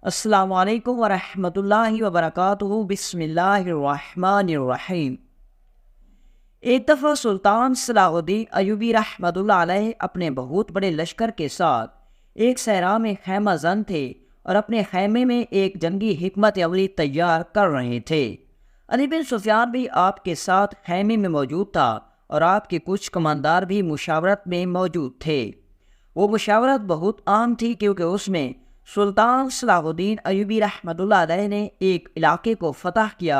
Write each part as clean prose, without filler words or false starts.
السلام علیکم ورحمۃ اللہ وبرکاتہ۔ بسم اللہ الرحمن الرحیم۔ ایک دفعہ سلطان صلاح الدین ایوبی رحمۃ اللہ علیہ اپنے بہت بڑے لشکر کے ساتھ ایک صحرا میں خیمہ زن تھے اور اپنے خیمے میں ایک جنگی حکمت عملی تیار کر رہے تھے۔ علی بن سفیان بھی آپ کے ساتھ خیمے میں موجود تھا اور آپ کے کچھ کماندار بھی مشاورت میں موجود تھے۔ وہ مشاورت بہت عام تھی کیونکہ اس میں سلطان صلاح الدین ایوبی رحمۃ اللہ علیہ نے ایک علاقے کو فتح کیا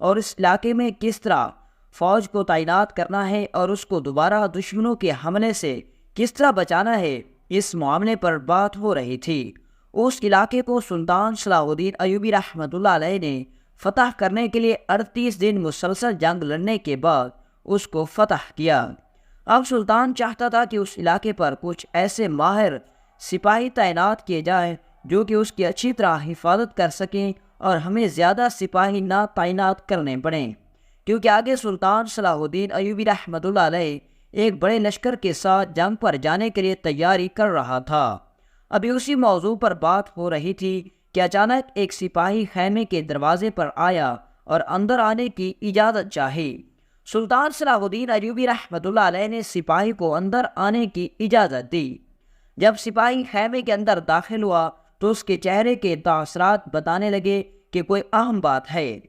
اور اس علاقے میں کس طرح فوج کو تعینات کرنا ہے اور اس کو دوبارہ دشمنوں کے حملے سے کس طرح بچانا ہے، اس معاملے پر بات ہو رہی تھی۔ اس علاقے کو سلطان صلاح الدین ایوبی رحمۃ اللہ علیہ نے فتح کرنے کے لیے 38 دن مسلسل جنگ لڑنے کے بعد اس کو فتح کیا۔ اب سلطان چاہتا تھا کہ اس علاقے پر کچھ ایسے ماہر سپاہی تعینات کیے جائیں جو کہ اس کی اچھی طرح حفاظت کر سکیں اور ہمیں زیادہ سپاہی نہ تعینات کرنے پڑیں، کیونکہ آگے سلطان صلاح الدین ایوبی رحمۃ اللہ علیہ ایک بڑے لشکر کے ساتھ جنگ پر جانے کے لیے تیاری کر رہا تھا۔ ابھی اسی موضوع پر بات ہو رہی تھی کہ اچانک ایک سپاہی خیمے کے دروازے پر آیا اور اندر آنے کی اجازت چاہی۔ سلطان صلاح الدین ایوبی رحمۃ اللہ علیہ نے سپاہی کو اندر آنے کی اجازت دی۔ جب سپاہی خیمے کے اندر داخل ہوا تو اس کے چہرے کے تاثرات بتانے لگے کہ کوئی اہم بات ہے۔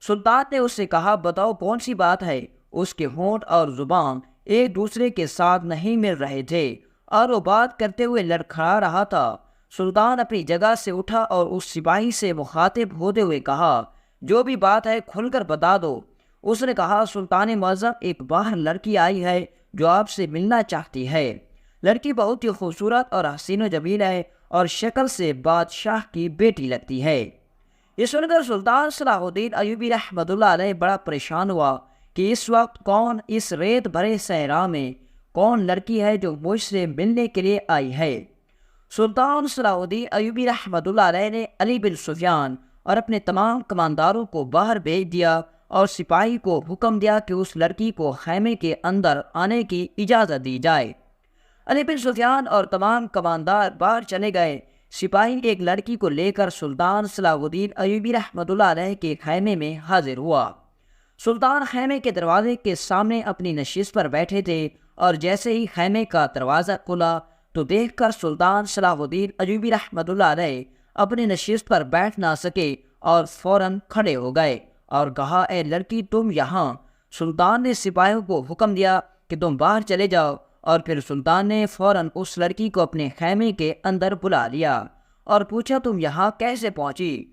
سلطان نے اس سے کہا، بتاؤ کون سی بات ہے؟ اس کے ہونٹ اور زبان ایک دوسرے کے ساتھ نہیں مل رہے تھے اور وہ بات کرتے ہوئے لڑکھڑا رہا تھا۔ سلطان اپنی جگہ سے اٹھا اور اس سپاہی سے مخاطب ہوتے ہوئے کہا، جو بھی بات ہے کھل کر بتا دو۔ اس نے کہا، سلطان معظم، ایک باہر لڑکی آئی ہے جو آپ سے ملنا چاہتی ہے۔ لڑکی بہت ہی خوبصورت اور حسین و جمیل ہے اور شکل سے بادشاہ کی بیٹی لگتی ہے۔ یہ سن کر سلطان صلاح الدین ایوبی رحمۃ اللہ علیہ بڑا پریشان ہوا کہ اس وقت اس ریت بھرے صحرا میں کون لڑکی ہے جو مجھ سے ملنے کے لیے آئی ہے۔ سلطان صلاح الدین ایوبی رحمۃ اللہ علیہ نے علی بن سفیان اور اپنے تمام کمانداروں کو باہر بھیج دیا اور سپاہی کو حکم دیا کہ اس لڑکی کو خیمے کے اندر آنے کی اجازت دی جائے۔ علی بن سفیان اور تمام کماندار باہر چلے گئے۔ سپاہی ایک لڑکی کو لے کر سلطان صلاح الدین ایوبی رحمۃ اللہ علیہ کے خیمے میں حاضر ہوا۔ سلطان خیمے کے دروازے کے سامنے اپنی نشست پر بیٹھے تھے اور جیسے ہی خیمے کا دروازہ کھلا تو دیکھ کر سلطان صلاح الدین ایوبی رحمۃ اللہ علیہ اپنی نشست پر بیٹھ نہ سکے اور فوراً کھڑے ہو گئے اور کہا، اے لڑکی تم یہاں؟ سلطان نے سپاہیوں کو حکم دیا کہ تم باہر چلے جاؤ، اور پھر سلطان نے فوراً اس لڑکی کو اپنے خیمے کے اندر بلا لیا اور پوچھا، تم یہاں کیسے پہنچی؟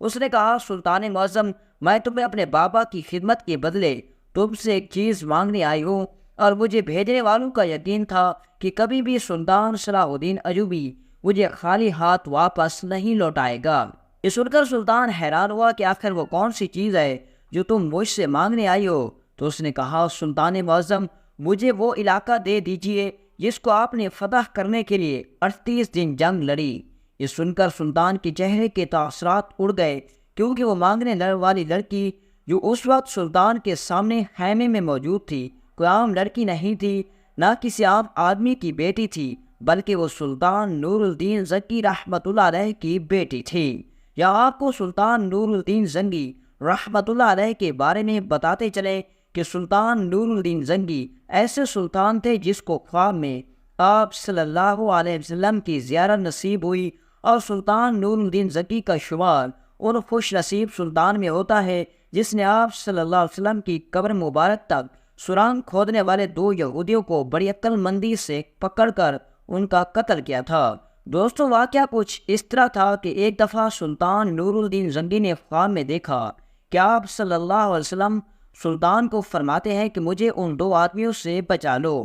اس نے کہا، سلطان معظم، میں تمہیں اپنے بابا کی خدمت کے بدلے تم سے ایک چیز مانگنے آئی ہوں اور مجھے بھیجنے والوں کا یقین تھا کہ کبھی بھی سلطان صلاح الدین ایوبی مجھے خالی ہاتھ واپس نہیں لوٹائے گا۔ یہ سن کر سلطان حیران ہوا کہ آخر وہ کون سی چیز ہے جو تم مجھ سے مانگنے آئی ہو؟ تو اس نے کہا، سلطان معظم، مجھے وہ علاقہ دے دیجئے جس کو آپ نے فتح کرنے کے لیے 38 دن جنگ لڑی۔ یہ سن کر سلطان کے چہرے کے تاثرات اڑ گئے، کیونکہ وہ مانگنے والی لڑکی جو اس وقت سلطان کے سامنے خیمے میں موجود تھی کوئی عام لڑکی نہیں تھی، نہ کسی عام آدمی کی بیٹی تھی، بلکہ وہ سلطان نور الدین زنگی رحمۃ اللہ علیہ کی بیٹی تھی۔ یہاں آپ کو سلطان نور الدین زنگی رحمۃ اللہ علیہ کے بارے میں بتاتے چلے کہ سلطان نور الدین زنگی ایسے سلطان تھے جس کو خواب میں آپ صلی اللہ علیہ وسلم کی زیارت نصیب ہوئی، اور سلطان نور الدین زنگی کا شمار ان خوش نصیب سلطان میں ہوتا ہے جس نے آپ صلی اللہ علیہ وسلم کی قبر مبارک تک سرنگ کھودنے والے 2 یہودیوں کو بڑی عقل مندی سے پکڑ کر ان کا قتل کیا تھا۔ دوستوں، واقعہ کچھ اس طرح تھا کہ ایک دفعہ سلطان نور الدین زنگی نے خواب میں دیکھا کہ آپ صلی اللہ علیہ وسلم سلطان کو فرماتے ہیں کہ مجھے ان 2 آدمیوں سے بچا لو۔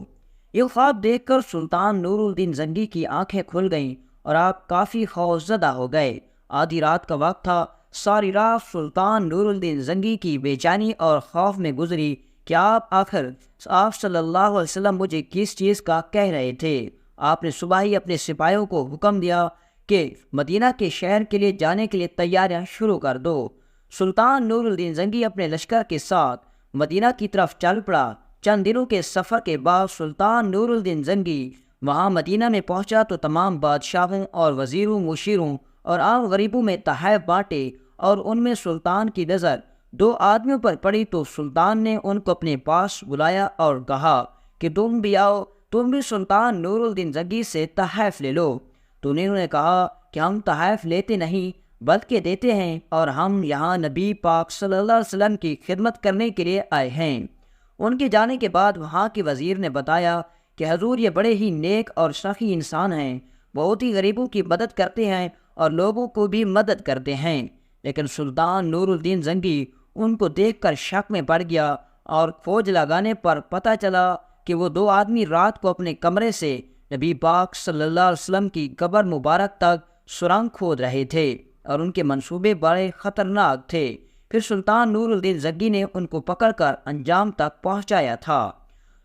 یہ خواب دیکھ کر سلطان نور الدین زنگی کی آنکھیں کھل گئیں اور آپ کافی خوفزدہ ہو گئے۔ آدھی رات کا وقت تھا۔ ساری رات سلطان نور الدین زنگی کی بے چینی اور خوف میں گزری کہ آپ صلی اللہ علیہ وسلم مجھے کس چیز کا کہہ رہے تھے۔ آپ نے صبح ہی اپنے سپاہیوں کو حکم دیا کہ مدینہ کے شہر کے لیے جانے کے لیے تیاریاں شروع کر دو۔ سلطان نور الدین زنگی اپنے لشکر کے ساتھ مدینہ کی طرف چل پڑا۔ چند دنوں کے سفر کے بعد سلطان نور الدین زنگی وہاں مدینہ میں پہنچا تو تمام بادشاہوں اور وزیروں، مشیروں اور عام غریبوں میں تحائف بانٹے، اور ان میں سلطان کی نظر 2 آدمیوں پر پڑی تو سلطان نے ان کو اپنے پاس بلایا اور کہا کہ تم بھی آؤ، تم بھی سلطان نور الدین زنگی سے تحائف لے لو۔ تو انہوں نے کہا کہ ہم تحائف لیتے نہیں بلکہ دیتے ہیں، اور ہم یہاں نبی پاک صلی اللہ علیہ وسلم کی خدمت کرنے کے لیے آئے ہیں۔ ان کے جانے کے بعد وہاں کے وزیر نے بتایا کہ حضور یہ بڑے ہی نیک اور سخی انسان ہیں، بہت ہی غریبوں کی مدد کرتے ہیں اور لوگوں کو بھی مدد کرتے ہیں۔ لیکن سلطان نور الدین زنگی ان کو دیکھ کر شک میں پڑ گیا، اور فوج لگانے پر پتہ چلا کہ وہ 2 آدمی رات کو اپنے کمرے سے نبی پاک صلی اللہ علیہ وسلم کی قبر مبارک تک سرنگ کھود رہے تھے، اور ان کے منصوبے بڑے خطرناک تھے۔ پھر سلطان نور الدین زنگی نے ان کو پکڑ کر انجام تک پہنچایا تھا۔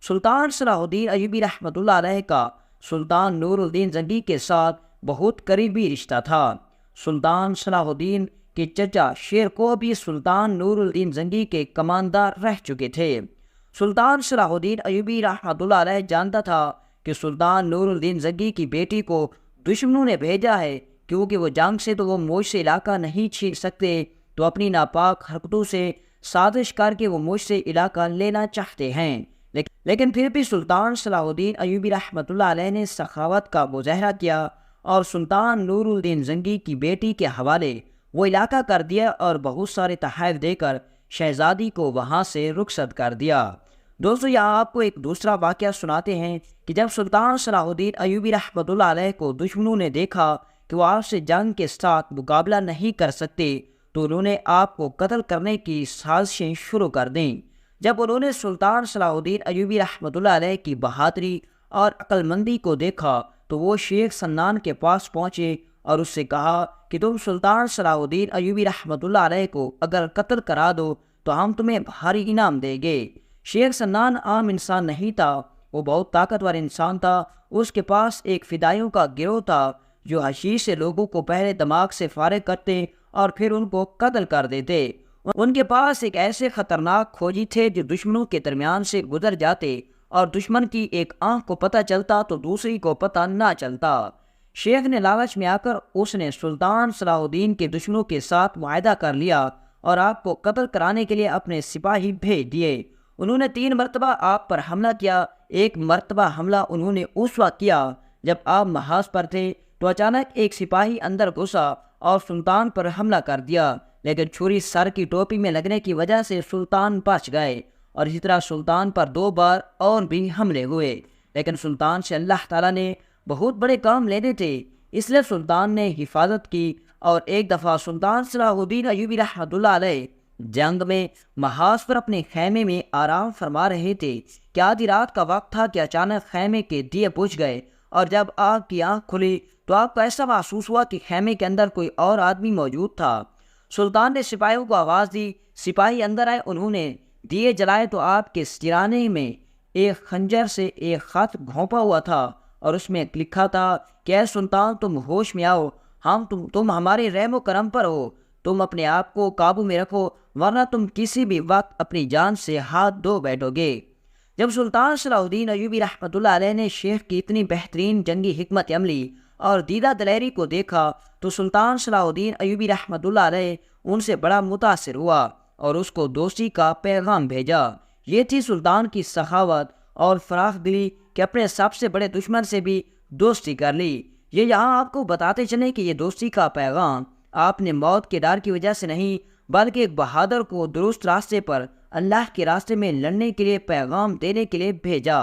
سلطان صلاح الدین ایوبی رحمۃ اللہ علیہ کا سلطان نور الدین زنگی کے ساتھ بہت قریبی رشتہ تھا۔ سلطان صلاح الدین کے چچا شیر کو بھی سلطان نور الدین زنگی کے کماندار رہ چکے تھے۔ سلطان صلاح الدین ایوبی رحمۃ اللہ علیہ جانتا تھا کہ سلطان نور الدین زنگی کی بیٹی کو دشمنوں نے بھیجا ہے، کیونکہ وہ جنگ سے تو وہ مجھ سے علاقہ نہیں چھین سکتے، تو اپنی ناپاک حرکتوں سے سازش کر کے وہ مجھ سے علاقہ لینا چاہتے ہیں۔ لیکن پھر بھی سلطان صلاح الدین ایوبی رحمۃ اللہ علیہ نے سخاوت کا مظاہرہ کیا، اور سلطان نور الدین زنگی کی بیٹی کے حوالے وہ علاقہ کر دیا، اور بہت سارے تحائف دے کر شہزادی کو وہاں سے رخصت کر دیا۔ دوستو، یہاں آپ کو ایک دوسرا واقعہ سناتے ہیں کہ جب سلطان صلاح الدین ایوبی رحمۃ اللہ علیہ کو دشمنوں نے دیکھا کہ وہ آپ سے جنگ کے ساتھ مقابلہ نہیں کر سکتے، تو انہوں نے آپ کو قتل کرنے کی سازشیں شروع کر دیں۔ جب انہوں نے سلطان صلاح الدین ایوبی رحمۃ اللہ علیہ کی بہادری اور عقل مندی کو دیکھا تو وہ شیخ سنان کے پاس پہنچے اور اس سے کہا کہ تم سلطان صلاح الدین ایوبی رحمۃ اللہ علیہ کو اگر قتل کرا دو تو ہم تمہیں بھاری انعام دیں گے۔ شیخ سنان عام انسان نہیں تھا، وہ بہت طاقتور انسان تھا۔ اس کے پاس ایک فدائیوں کا گروہ تھا جو حشیش سے لوگوں کو پہلے دماغ سے فارغ کرتے اور پھر ان کو قتل کر دیتے۔ ان کے پاس ایک ایسے خطرناک کھوجی تھے جو دشمنوں کے درمیان سے گزر جاتے، اور دشمن کی ایک آنکھ کو پتہ چلتا تو دوسری کو پتہ نہ چلتا۔ شیخ نے لالچ میں آ کر اس نے سلطان صلاح الدین کے دشمنوں کے ساتھ معاہدہ کر لیا اور آپ کو قتل کرانے کے لیے اپنے سپاہی بھیج دیے۔ انہوں نے 3 مرتبہ آپ پر حملہ کیا۔ ایک مرتبہ حملہ انہوں نے اس وقت کیا جب آپ محاذ پر تھے، تو اچانک ایک سپاہی اندر گھسا اور سلطان پر حملہ کر دیا، لیکن چھری سر کی ٹوپی میں لگنے کی وجہ سے سلطان بچ گئے، اور اسی طرح سلطان پر 2 بار اور بھی حملے ہوئے، لیکن سلطان سے اللہ تعالیٰ نے بہت بڑے کام لینے تھے، اس لیے سلطان نے حفاظت کی۔ اور ایک دفعہ سلطان صلاح الدین ایوبی رحمۃ اللہ علیہ جنگ میں محاذ پر اپنے خیمے میں آرام فرما رہے تھے کہ آدھی رات کا وقت تھا کہ اچانک خیمے کے دیے بجھ گئے، اور جب آپ کی آنکھ کھلی تو آپ کو ایسا محسوس ہوا کہ خیمے کے اندر کوئی اور آدمی موجود تھا۔ سلطان نے سپاہیوں کو آواز دی، سپاہی اندر آئے، انہوں نے دیے جلائے تو آپ کے سرانے میں ایک خنجر سے ایک خط گھونپا ہوا تھا، اور اس میں لکھا تھا کہ اے سلطان، تم ہوش میں آؤ، تم ہمارے رحم و کرم پر ہو، تم اپنے آپ کو قابو میں رکھو، ورنہ تم کسی بھی وقت اپنی جان سے ہاتھ دھو بیٹھو گے۔ جب سلطان صلاح الدین ایوبی رحمۃ اللہ علیہ نے شیخ کی اتنی بہترین جنگی حکمت عملی اور دیدہ دلیری کو دیکھا تو سلطان صلاح الدین ایوبی رحمۃ اللہ علیہ ان سے بڑا متاثر ہوا اور اس کو دوستی کا پیغام بھیجا۔ یہ تھی سلطان کی سخاوت اور فراخ دلی کہ اپنے سب سے بڑے دشمن سے بھی دوستی کر لی۔ یہ یہاں آپ کو بتاتے چلیں کہ یہ دوستی کا پیغام آپ نے موت کے ڈر کی وجہ سے نہیں، بلکہ ایک بہادر کو درست راستے پر اللہ کے راستے میں لڑنے کے لیے پیغام دینے کے لیے بھیجا۔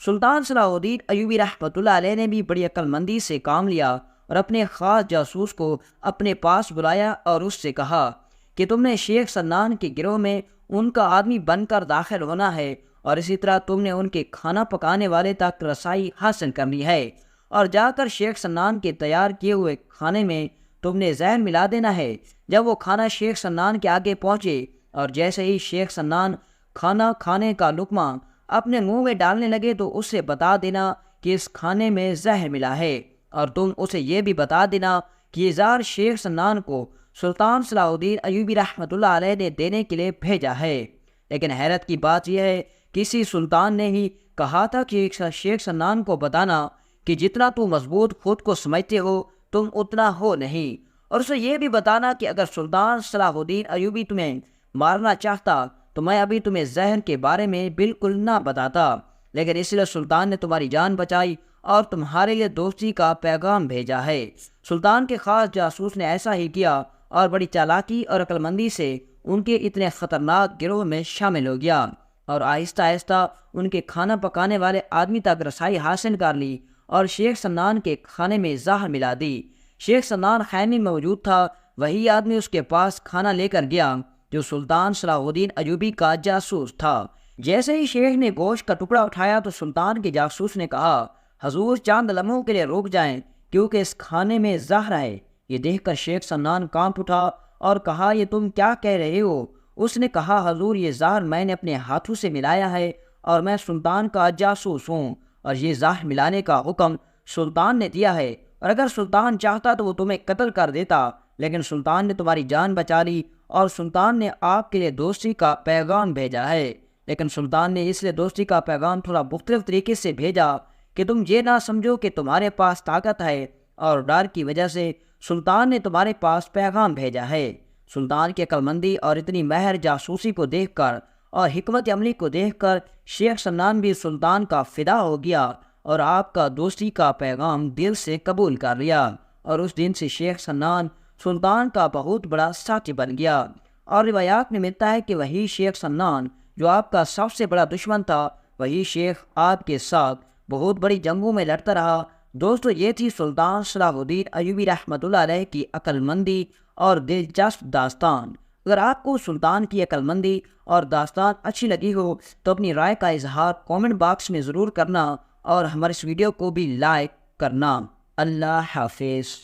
سلطان صلاح الدین ایوبی رحمۃ اللہ علیہ نے بھی بڑی عقل مندی سے کام لیا اور اپنے خاص جاسوس کو اپنے پاس بلایا اور اس سے کہا کہ تم نے شیخ سنان کے گروہ میں ان کا آدمی بن کر داخل ہونا ہے، اور اسی طرح تم نے ان کے کھانا پکانے والے تک رسائی حاصل کرنی ہے، اور جا کر شیخ سنان کے تیار کیے ہوئے کھانے میں تم نے زہر ملا دینا ہے۔ جب وہ کھانا شیخ سنان کے آگے پہنچے اور جیسے ہی شیخ سنان کھانا کھانے کا لقمہ اپنے منہ میں ڈالنے لگے تو اسے بتا دینا کہ اس کھانے میں زہر ملا ہے، اور تم اسے یہ بھی بتا دینا کہ یہ زہر شیخ سنان کو سلطان صلاح الدین ایوبی رحمۃ اللہ علیہ نے دینے کے لیے بھیجا ہے۔ لیکن حیرت کی بات یہ ہے کسی سلطان نے ہی کہا تھا کہ شیخ سنان کو بتانا کہ جتنا تو مضبوط خود کو سمجھتے ہو تم اتنا ہو نہیں، اور اسے یہ بھی بتانا کہ اگر سلطان صلاح الدین ایوبی تمہیں مارنا چاہتا تو میں ابھی تمہیں زہر کے بارے میں بالکل نہ بتاتا، لیکن اس لیے سلطان نے تمہاری جان بچائی اور تمہارے لیے دوستی کا پیغام بھیجا ہے۔ سلطان کے خاص جاسوس نے ایسا ہی کیا اور بڑی چالاکی اور عقل مندی سے ان کے اتنے خطرناک گروہ میں شامل ہو گیا اور آہستہ آہستہ ان کے کھانا پکانے والے آدمی تک رسائی حاصل کر لی اور شیخ سنان کے کھانے میں زہر ملا دی۔ شیخ سنان خیمے میں موجود تھا، وہی آدمی اس کے پاس کھانا لے کر گیا جو سلطان صلاح الدین ایوبی کا جاسوس تھا۔ جیسے ہی شیخ نے گوشت کا ٹکڑا اٹھایا تو سلطان کے جاسوس نے کہا، حضور چند لمحوں کے لیے رک جائیں کیونکہ اس کھانے میں زہر ہے۔ یہ دیکھ کر شیخ سنان کانپ اٹھا اور کہا، یہ تم کیا کہہ رہے ہو؟ اس نے کہا، حضور یہ زہر میں نے اپنے ہاتھوں سے ملایا ہے اور میں سلطان کا جاسوس ہوں اور یہ زہر ملانے کا حکم سلطان نے دیا ہے، اور اگر سلطان چاہتا تو وہ تمہیں قتل کر دیتا، لیکن سلطان نے تمہاری جان بچا لی اور سلطان نے آپ کے لیے دوستی کا پیغام بھیجا ہے، لیکن سلطان نے اس لیے دوستی کا پیغام تھوڑا مختلف طریقے سے بھیجا کہ تم یہ نہ سمجھو کہ تمہارے پاس طاقت ہے، اور ڈر کی وجہ سے سلطان نے تمہارے پاس پیغام بھیجا ہے۔ سلطان کی عقل مندی اور اتنی ماہر جاسوسی کو دیکھ کر اور حکمت عملی کو دیکھ کر شیخ سنان بھی سلطان کا فدا ہو گیا اور آپ کا دوستی کا پیغام دل سے قبول کر لیا، اور اس دن سے شیخ سنان سلطان کا بہت بڑا ساتھی بن گیا۔ اور روایات میں ملتا ہے کہ وہی شیخ سنان جو آپ کا سب سے بڑا دشمن تھا، وہی شیخ آپ کے ساتھ بہت بڑی جنگوں میں لڑتا رہا۔ دوستو، یہ تھی سلطان صلاح الدین ایوبی رحمۃ اللہ علیہ کی عقل مندی اور دلچسپ داستان۔ اگر آپ کو سلطان کی عقل مندی اور داستان اچھی لگی ہو تو اپنی رائے کا اظہار کامنٹ باکس میں ضرور کرنا اور ہمارے اس ویڈیو کو بھی لائک کرنا۔ اللہ حافظ۔